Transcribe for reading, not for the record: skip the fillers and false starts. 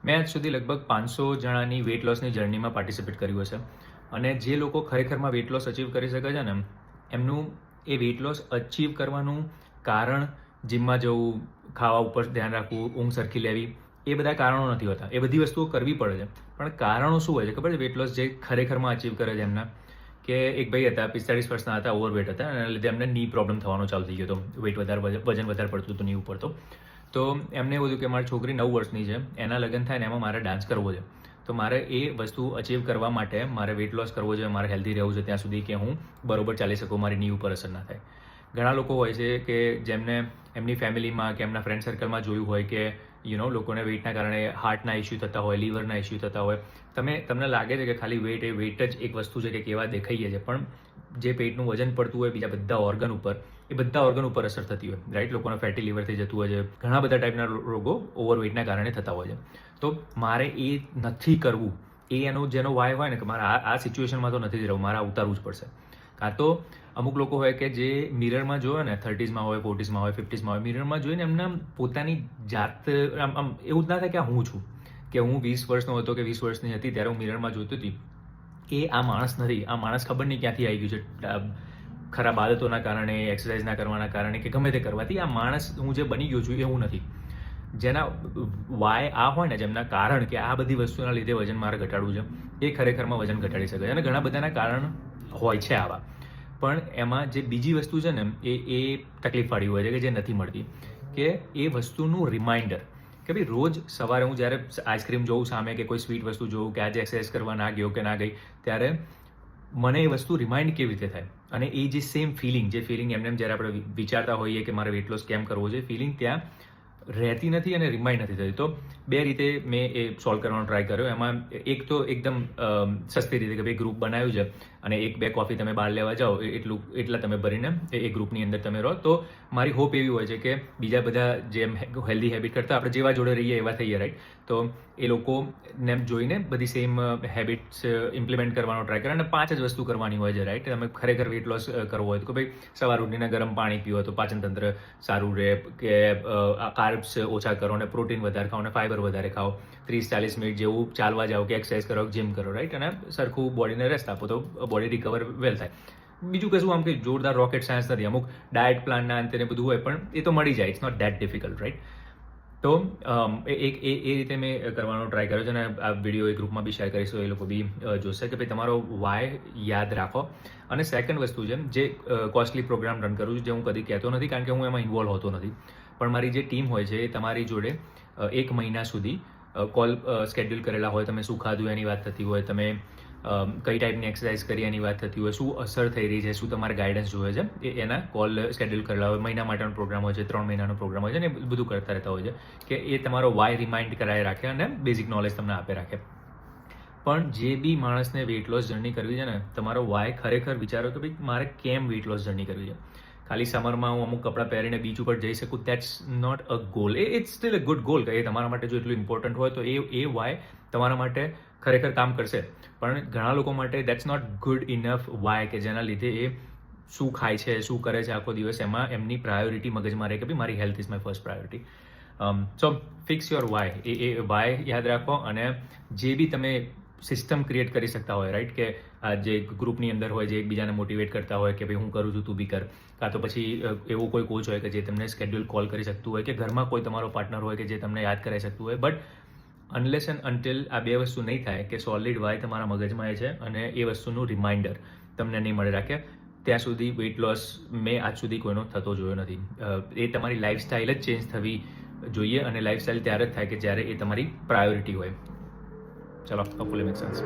મેં આજ સુધી લગભગ 500 જણાની વેઇટ લોસની જર્નીમાં પાર્ટિસિપેટ કર્યું હશે અને જે લોકો ખરેખરમાં વેઇટ લોસ અચીવ કરી શકે છે ને એમનું એ વેઇટ લોસ અચીવ કરવાનું કારણ જિમમાં જવું, ખાવા ઉપર ધ્યાન રાખવું, ઊંઘ સરખી લેવી, એ બધા કારણો નથી હોતા. એ બધી વસ્તુઓ કરવી પડે છે, પણ કારણો શું હોય છે ખબર છે? વેઇટ લોસ જે ખરેખરમાં અચીવ કરે છે એમના, કે એક ભાઈ હતા 45 વર્ષના હતા, ઓવરવેટ હતા, અને એના લીધે એમને ની પ્રોબ્લેમ થવાનો ચાલુ થઈ ગયો હતો. વજન વધારે પડતું હતું ની ઉપર. તો એમને એવું હતું કે મારી છોકરી 9 વર્ષની છે, એના લગ્ન થાય ને એમાં મારે ડાન્સ કરવો છે. તો મારે એ વસ્તુ અચીવ કરવા માટે મારે વેઇટ લોસ કરવો છે, મારે હેલ્ધી રહેવું છે ત્યાં સુધી કે હું બરોબર ચાલી શકું, મારી ની ઉપર અસર ના થાય. ઘણા લોકો હોય છે કે જેમને એમની ફેમિલીમાં કે એમના ફ્રેન્ડ સર્કલમાં જોયું હોય કે લોકોને વેઇટના કારણે હાર્ટના ઇસ્યુ થતા હોય, લીવરના ઇસ્યુ થતા હોય. તમને લાગે છે કે ખાલી વેઇટ જ એક વસ્તુ છે કે કેવા દેખાઈએ છે, પણ જે પેટનું વજન પડતું હોય બીજા બધા ઓર્ગન ઉપર, એ બધા ઓર્ગન ઉપર અસર થતી હોય, રાઈટ? લોકોને ફેટી લીવર થઈ જતું હોય છે, ઘણા બધા ટાઈપના રોગો ઓવરવેટના કારણે થતા હોય છે. તો મારે એ નથી કરવું, જેનો વાય હોય ને કે મારે આ સિચ્યુએશનમાં તો નથી જ રહેવું, મારે ઉતારવું જ પડશે. કાં તો અમુક લોકો હોય કે જે મિરરમાં જોવે ને, 30sમાં હોય, 40sમાં હોય, 50sમાં હોય, મિરરમાં જોઈને એમને પોતાની જાત આમ એવું જ ના થાય કે હું છું, કે હું 20 વર્ષનો હતો કે 20 વર્ષની હતી ત્યારે હું મિરરમાં જોતી હતી કે આ માણસ નથી, આ માણસ ખબર નહીં ક્યાંથી આવી ગયું છે, ખરાબ આદતોના કારણે, એક્સરસાઇઝ ના કરવાના કારણે કે ગમે તે કરવાથી આ માણસ હું જે બની ગયો છું એ હું નથી. જેના વાય આ હોય ને, જેમના કારણ કે આ બધી વસ્તુના લીધે વજન મારે ઘટાડવું છે, એ ખરેખરમાં વજન ઘટાડી શકે છે. અને ઘણા બધાના કારણ હોય છે આવા, પણ એમાં જે બીજી વસ્તુ છે ને એ તકલીફવાળી હોય છે કે જે નથી મળતી, કે એ વસ્તુનું રિમાઇન્ડર. કે ભાઈ રોજ સવારે હું જ્યારે આઈસ્ક્રીમ જોઉં સામે કે કોઈ સ્વીટ વસ્તુ જોઉં કે આજે એક્સરસાઇઝ કરવા ના ગયો કે ના ગઈ, ત્યારે મને એ વસ્તુ રિમાઇન્ડ કેવી રીતે થાય. અને એ જે સેમ ફિલિંગ એમને જ્યારે આપણે વિચારતા હોઈએ કે મારે વેઇટ લોસ કેમ કરવો છે, ફિલિંગ ત્યાં રહેતી નથી અને રિમાઇન્ડ નથી થતી. તો બે રીતે મેં એ સોલ્વ કરવાનો ટ્રાય કર્યો. એમાં એક તો એકદમ સસ્તી રીતે કે ભાઈ ગ્રુપ બનાવ્યું છે અને 1-2 કોફી તમે બહાર લેવા જાઓ, એટલા તમે ભરીને એ ગ્રુપની અંદર તમે રહો. તો મારી હોપ એવી હોય છે કે બીજા બધા જેમ હેલ્ધી હેબિટ કરતા આપણે જેવા જોડે રહીએ એવા થઈએ, રાઈટ? તો એ લોકોને જોઈને બધી સેમ હેબિટ્સ ઇમ્પ્લિમેન્ટ કરવાનો ટ્રાય કરે. અને 5 જ વસ્તુ કરવાની હોય છે, રાઈટ? તમે ખરેખર વેઇટ લોસ કરવો હોય તો ભાઈ સવાર ઉઠીને ગરમ પાણી પીવો તો પાચન તંત્ર સારું રહે, કે કાર્બ્સ ઓછા કરો અને પ્રોટીન વધારે ખાઓ અને ફાઈબર વધારે ખાઓ, 30-40 મિનિટ જેવું ચાલવા જાઓ કે એક્સરસાઇઝ કરો, જીમ કરો, રાઈટ? અને સરખું બોડીને રેસ્ટ આપો તો બોડી રિકવર વેલ થાય. બીજું કશું આમ કે જોરદાર રોકેટ સાયન્સ નથી. અમુક ડાયટ પ્લાનના અંતે બધું હોય, પણ એ તો મળી જાય. It's not that difficult, right? તો એ રીતે મેં કરવાનો ટ્રાય કર્યો છે અને આ વિડીયો એ ગ્રુપમાં બી શેર કરીશ તો એ લોકો બી જોશે કે ભાઈ તમારો વાય યાદ રાખો. અને સેકન્ડ વસ્તુ છે, જે કોસ્ટલી પ્રોગ્રામ રન કરું છું, જે હું કદી કહેતો નથી કારણ કે હું એમાં ઇન્વોલ્વ હોતો નથી, પણ મારી જે ટીમ હોય છે એ તમારી જોડે 1 મહિના સુધી કોલ સ્કેડ્યુલ કરેલા હોય. તમે શું ખાધું એની વાત થતી હોય, તમે કઈ ટાઈપની એક્સરસાઇઝ કરી એની વાત થતી હોય, શું અસર થઈ રહી છે, શું તમારે ગાઈડન્સ જોઈએ છે, એના કોલ સ્કેડ્યુલ કરેલા હોય. મહિના માટેનો પ્રોગ્રામ હોય છે, 3 મહિનાનો પ્રોગ્રામ હોય છે, ને બધું કરતા રહેતા હોય છે કે એ તમારો વાય રિમાઇન્ડ કરાવી રાખે અને બેઝિક નોલેજ તમને આપે રાખે. પણ જે બી માણસને વેઇટ લોસ જર્ની કરવી છે ને, તમારો વાય ખરેખર વિચારો કે ભાઈ મારે કેમ વેઇટ લોસ જર્ની કરવી છે. ખાલી સમરમાં હું અમુક કપડાં પહેરીને બીચ ઉપર જઈ શકું, that's not a goal. It's still a good goal. એ તમારા માટે જો એટલું ઇમ્પોર્ટન્ટ હોય તો એ વાય તમારા માટે ખરેખર કામ કરશે. પણ ઘણા લોકો માટે that's not good enough why, કે જેના લીધે એ શું ખાય છે, શું કરે છે આખો દિવસ, એમાં એમની પ્રાયોરિટી મગજમાં રહે કે ભાઈ મારી health is my first priority. So fix your why. એ વાય યાદ રાખો. અને જે બી તમે સિસ્ટમ ક્રિએટ કરી શકતા હોય, રાઈટ? કે જે ગ્રુપની અંદર હોય, જે એકબીજાને મોટિવેટ કરતા હોય કે ભાઈ હું કરું છું તું બી કર, કાં તો પછી એવો કોઈ કોચ હોય કે જે તમને સ્કેડ્યુલ કોલ કરી શકતું હોય, કે ઘરમાં કોઈ તમારો પાર્ટનર હોય કે જે તમને યાદ કરાવી શકતું હોય. બટ અનલેસ એન્ડ અન્ટિલ આ બે વસ્તુ નહીં થાય કે સોલિડ વાય તમારા મગજમાં છે અને એ વસ્તુનું રિમાઇન્ડર તમને નહીં મળે રાખે, ત્યાં સુધી વેઇટ લોસ મેં આજ સુધી કોઈનો થતો જોયો નથી. એ તમારી લાઈફસ્ટાઈલ જ ચેન્જ થવી જોઈએ, અને લાઈફસ્ટાઈલ ત્યારે જ થાય કે જ્યારે એ તમારી પ્રાયોરિટી હોય. ચલો, હોપફુલી મેક સેન્સ.